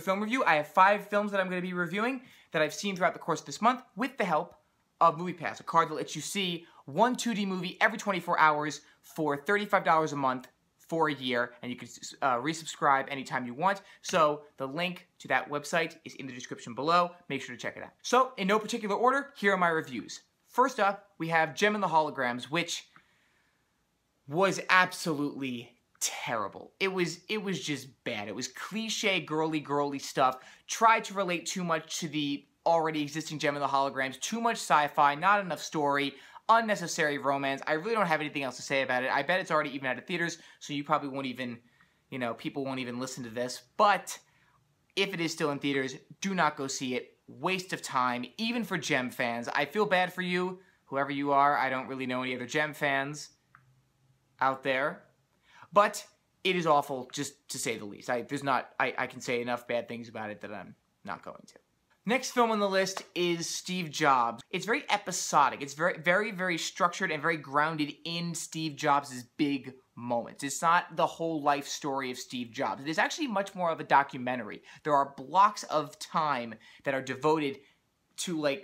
another film review. I have 5 films that I'm going to be reviewing that I've seen throughout the course of this month with the help of MoviePass, a card that lets you see one 2D movie every 24 hours for $35 a month for a year, and you can resubscribe anytime you want. So the link to that website is in the description below. Make sure to check it out. So in no particular order, here are my reviews. First up, we have Gem and the Holograms, which was absolutely terrible. It was just bad. It was cliche, girly stuff. Tried to relate too much to the already existing Gem and the Holograms. Too much sci-fi, not enough story, unnecessary romance. I really don't have anything else to say about it. I bet it's already even out of theaters, so you probably won't even, people won't even listen to this. But if it is still in theaters, do not go see it. Waste of time, even for Gem fans. I feel bad for you, whoever you are. I don't really know any other Gem fans out there. But it is awful, just to say the least. I can say enough bad things about it that I'm not going to. Next film on the list is Steve Jobs. It's very episodic. It's very structured and very grounded in Steve Jobs' big moments. It's not the whole life story of Steve Jobs. It is actually much more of a documentary. There are blocks of time that are devoted to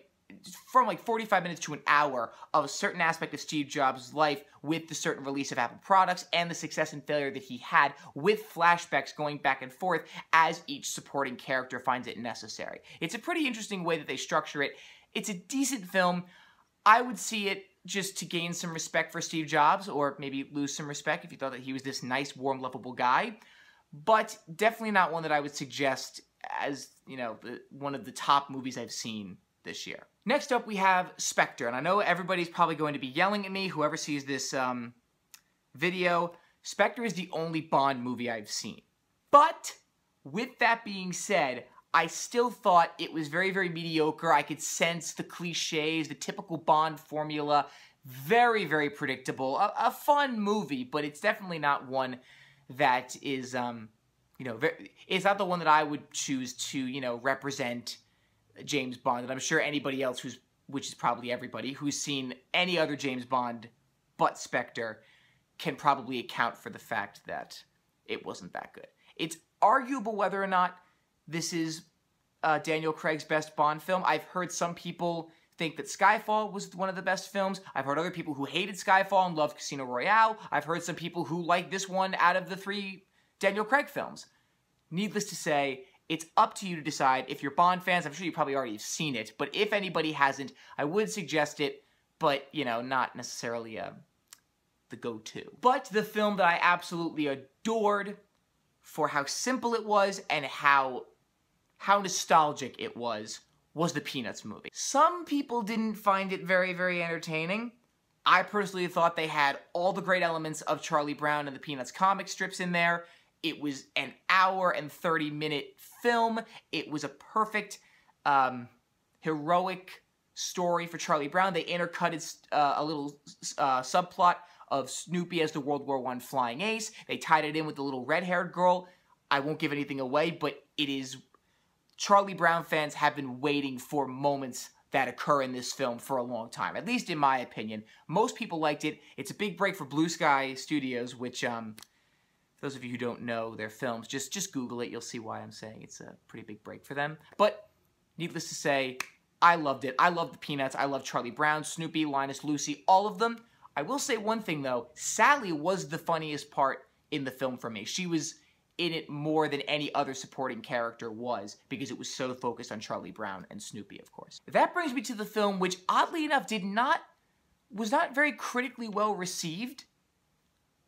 from 45 minutes to an hour of a certain aspect of Steve Jobs' life with the certain release of Apple products and the success and failure that he had, with flashbacks going back and forth as each supporting character finds it necessary. It's a pretty interesting way that they structure it. It's a decent film. I would see it just to gain some respect for Steve Jobs, or maybe lose some respect if you thought that he was this nice, warm, lovable guy. But definitely not one that I would suggest as, one of the top movies I've seen this year. Next up, we have Spectre, and I know everybody's probably going to be yelling at me, whoever sees this video. Spectre is the only Bond movie I've seen. But, with that being said, I still thought it was very mediocre. I could sense the cliches, the typical Bond formula. Very predictable. A fun movie, but it's definitely not one that is, it's not the one that I would choose to, represent James Bond. And I'm sure anybody else which is probably everybody, who's seen any other James Bond but Spectre can probably account for the fact that it wasn't that good. It's arguable whether or not this is Daniel Craig's best Bond film. I've heard some people think that Skyfall was one of the best films. I've heard other people who hated Skyfall and loved Casino Royale. I've heard some people who like this one out of the 3 Daniel Craig films. Needless to say, it's up to you to decide. If you're Bond fans, I'm sure you probably already have seen it, but if anybody hasn't, I would suggest it, but, not necessarily the go-to. But the film that I absolutely adored for how simple it was and how nostalgic it was the Peanuts movie. Some people didn't find it very entertaining. I personally thought they had all the great elements of Charlie Brown and the Peanuts comic strips in there. It was an hour and 30-minute film. It was a perfect, heroic story for Charlie Brown. They intercutted a little subplot of Snoopy as the World War I flying ace. They tied it in with the little red-haired girl. I won't give anything away, but it is... Charlie Brown fans have been waiting for moments that occur in this film for a long time, at least in my opinion. Most people liked it. It's a big break for Blue Sky Studios, which... For those of you who don't know their films, just Google it. You'll see why I'm saying it's a pretty big break for them. But, needless to say, I loved it. I loved the Peanuts. I loved Charlie Brown, Snoopy, Linus, Lucy, all of them. I will say one thing, though. Sally was the funniest part in the film for me. She was in it more than any other supporting character was, because it was so focused on Charlie Brown and Snoopy, of course. That brings me to the film, which, oddly enough, was not very critically well received,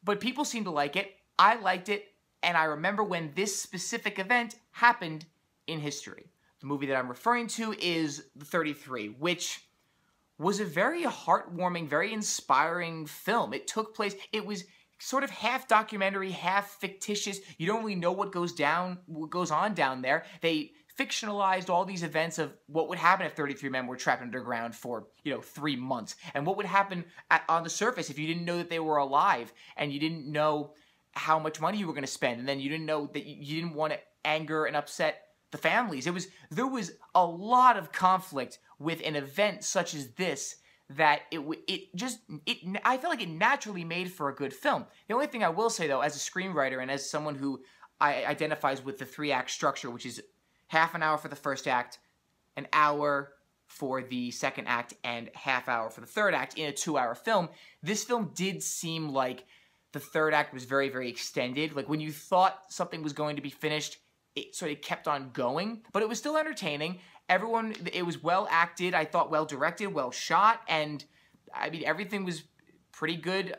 but people seem to like it. I liked it, and I remember when this specific event happened in history. The movie that I'm referring to is The 33, which was a very heartwarming, very inspiring film. It took place, it was sort of half documentary, half fictitious. You don't really know what goes on down there. They fictionalized all these events of what would happen if 33 men were trapped underground for, 3 months. And what would happen on the surface if you didn't know that they were alive, and you didn't know how much money you were going to spend, and then you didn't know that you didn't want to anger and upset the families. There was a lot of conflict with an event such as this that I feel like it naturally made for a good film. The only thing I will say, though, as a screenwriter and as someone who identifies with the 3-act structure, which is half an hour for the first act, an hour for the second act, and half hour for the third act in a 2-hour film. This film did seem like the third act was very, very extended. Like, when you thought something was going to be finished, it sort of kept on going, but it was still entertaining. It was well acted, I thought well directed, well shot, and I mean, everything was pretty good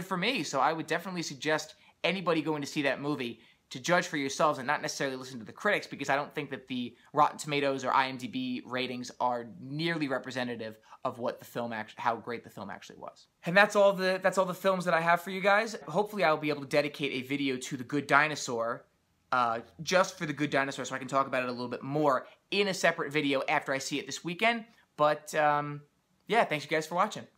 for me. So I would definitely suggest anybody going to see that movie to judge for yourselves and not necessarily listen to the critics, because I don't think that the Rotten Tomatoes or IMDb ratings are nearly representative of what the film how great the film actually was. And that's all the films that I have for you guys. Hopefully I'll be able to dedicate a video to The Good Dinosaur, just for The Good Dinosaur, so I can talk about it a little bit more in a separate video after I see it this weekend. But yeah, thanks you guys for watching.